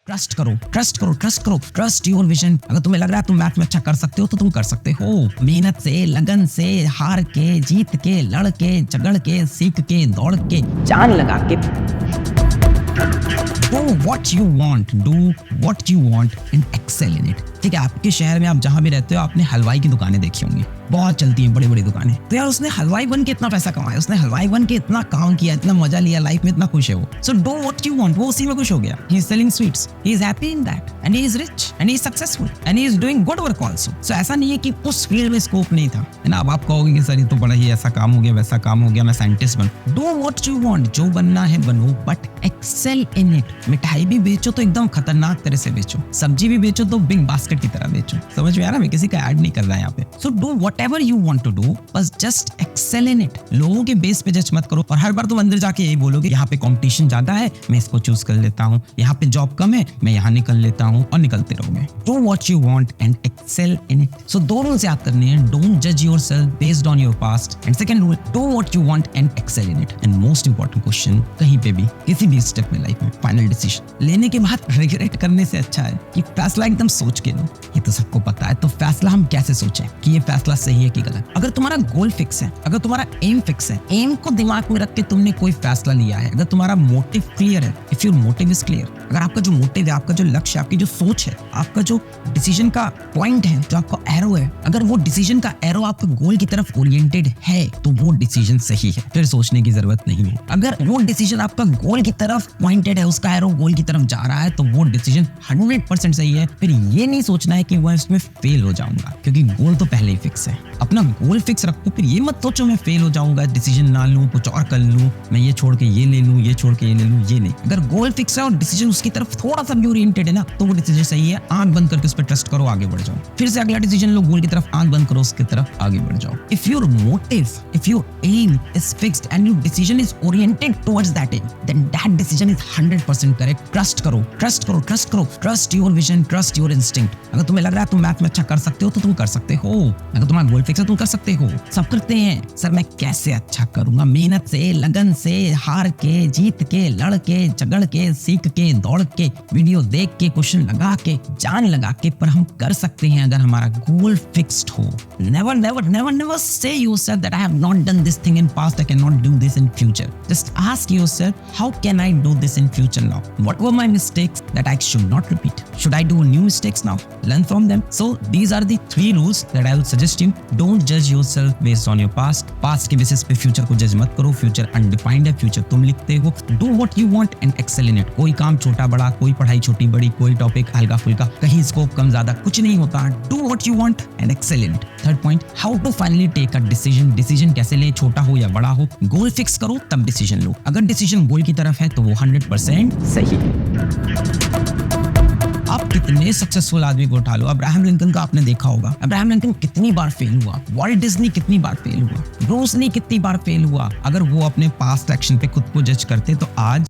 Trust करो, trust करो, trust करो, ट्रस्ट योर विजन। अगर तुम्हें लग रहा है तुम मैथ में अच्छा कर सकते हो तो तुम कर सकते हो। मेहनत से, लगन से, हार के, जीत के, लड़ के, झगड़ के, सीख के, दौड़ के, जान लगा के Do what you want, do what you want and excel in it। ठीक है, आपके शहर में आप जहां भी रहते हो आपने हलवाई की दुकानें देखी होंगी, बहुत चलती हैं बड़ी बड़ी दुकानें। तो यार उसने हलवाई बन के इतना पैसा कमाया, उसने हलवाई बन के इतना काम किया, इतना मजा लिया, लाइफ में इतना खुश है वो। So do what you want, वो उसी में खुश हो गया। He is selling sweets, he is happy in that and he is rich and he is successful and he is doing good work also. So ऐसा नहीं है कि उस फील्ड में स्कोप नहीं था, है ना। अब आप कहोगे कि सर ये तो बड़ा ही ऐसा काम हो गया, वैसा काम हो गया, मैं साइंटिस्ट बन। डू व्हाट यू वांट, जो बनना है बनो, बट एक्सेल इन इट। मिठाई भी बेचो तो एकदम खतरनाक तरह से बेचो, सब्जी भी बेचो तो बिग बास्केट की तरह बेचो। समझ में आ रहा है, मैं किसी का ऐड नहीं कर रहा है यहाँ पे। So do whatever you want to do, बस जस्ट एक्सेल इन इट। लोगों के बेस पे जज मत करो और हर बार तुम अंदर जाके यही बोलोगे यहाँ पे कंपटीशन ज्यादा है, मैं इसको चूज कर लेता हूँ, यहाँ पे जॉब कम है, मैं यहाँ निकल लेता हूँ, और निकलते रहोगे। Do what you want and excel in it. So दो रूल्स याद करने हैं, डोंट जज yourself based on your past, and second rule, do what you want and excel in it. And most important question, कहीं पे भी किसी भी स्टेप में लाइफ में फाइनल डिसीजन लेने के बाद रिग्रेट करने से अच्छा है कि फैसला एकदम सोच के लो। ये तो सबको पता है, तो फैसला हम कैसे सोचें कि ये फैसला सही है कि गलत। अगर तुम्हारा गोल फिक्स है, अगर तुम्हारा एम फिक्स है, एम को दिमाग में रख के तुमने कोई फैसला लिया है, अगर तुम्हारा मोटिव क्लियर है, if your motive is clear, अगर आपका जो मोटिव है, आपका जो लक्ष्य है, आपकी जो सोच है, आपका जो डिसीजन का पॉइंट है, जो आपका एरो है, अगर वो डिसीजन का एरो आपके गोल की तरफ ओरिएंटेड है तो वो डिसीजन सही है, फिर सोचने की जरूरत नहीं है। अगर वो डिसीजन आपका गोल की तरफ पॉइंटेड है, उसका एरो गोल की तरफ जा रहा है, तो वो डिसीजन 100% सही है। फिर ये नहीं सोचना है कि वह इसमें फेल हो जाऊंगा, क्योंकि गोल तो पहले ही फिक्स है। अपना गोल फिक्स रखो, फिर ये मत सोचो मैं फेल हो जाऊंगा, डिसीजन ना लूं, कुछ और कर लूं, मैं ये छोड़ के ये ले लूं, ये छोड़ के ये ले लूं, ये नहीं। अगर गोल फिक्स है और डिसीजन उसकी तरफ थोड़ा सा भी ओरिएंटेड है ना, तो वो डिसीजन सही है। आंख बंद करके उस पर ट्रस्ट करो, आगे बढ़ जाओ। फिर से अगला डिसीजन लो, गोल की तरफ आंख बंद करो, उसकी तरफ आगे बढ़ जाओ। If your motive, if your aim is fixed and your decision is oriented towards that aim, then that decision is 100% correct. Trust करो, ट्रस्ट करो, ट्रस्ट करो, trust your vision, trust your instinct. अगर तुम्हें लग रहा है तुम मैथ में अच्छा कर सकते हो तो तुम कर सकते हो। अगर तुम्हारा गोल फिक्स है तुम कर सकते हो। सब करते हैं, सर मैं कैसे अच्छा करूंगा, मेहनत से, लगन से, हार के, जीत के, लड़ के, झगड़ के, सीख के, दौड़ के, वीडियो देख के, क्वेश्चन लगा के, जान लगा के, पर हम कर सकते हैं अगर हमारा गोल फिक्स्ड हो। Never never never never say yourself that I have not done this thing in past, I can not do this in future. Just ask yourself, how can I do this in future now? What were my mistakes that I should not repeat? Should I do new mistakes now? Learn from them. So these are the 3 rules that I would suggest you. Don't judge yourself based on your past. Past के basis पे future को judge मत करो. Future undefined है. Future तुम लिखते हो. Do what you want and excel in it. कोई काम छोटा बड़ा, कोई पढ़ाई छोटी बड़ी, कोई टॉपिक हल्का फुल्का, कहीं स्कोप कम ज्यादा कुछ नहीं होता. Do what you want and excel in it. Third point, how to finally take a decision. Decision कैसे ले, छोटा हो या बड़ा हो. Goal fix करो तब decision लो. अगर decision goal की तरफ है तो वो 100% सही है. आप कितने सक्सेसफुल आदमी को उठा लो, अब्राहम लिंकन का आपने देखा होगा. अब्राहम लिंकन कितनी बार फेल हुआ, वॉल्ट डिज्नी कितनी बार फेल हुआ, ब्रूस ली कितनी बार फेल हुआ. अगर वो अपने पास्ट एक्शन पे खुद को जज करते तो आज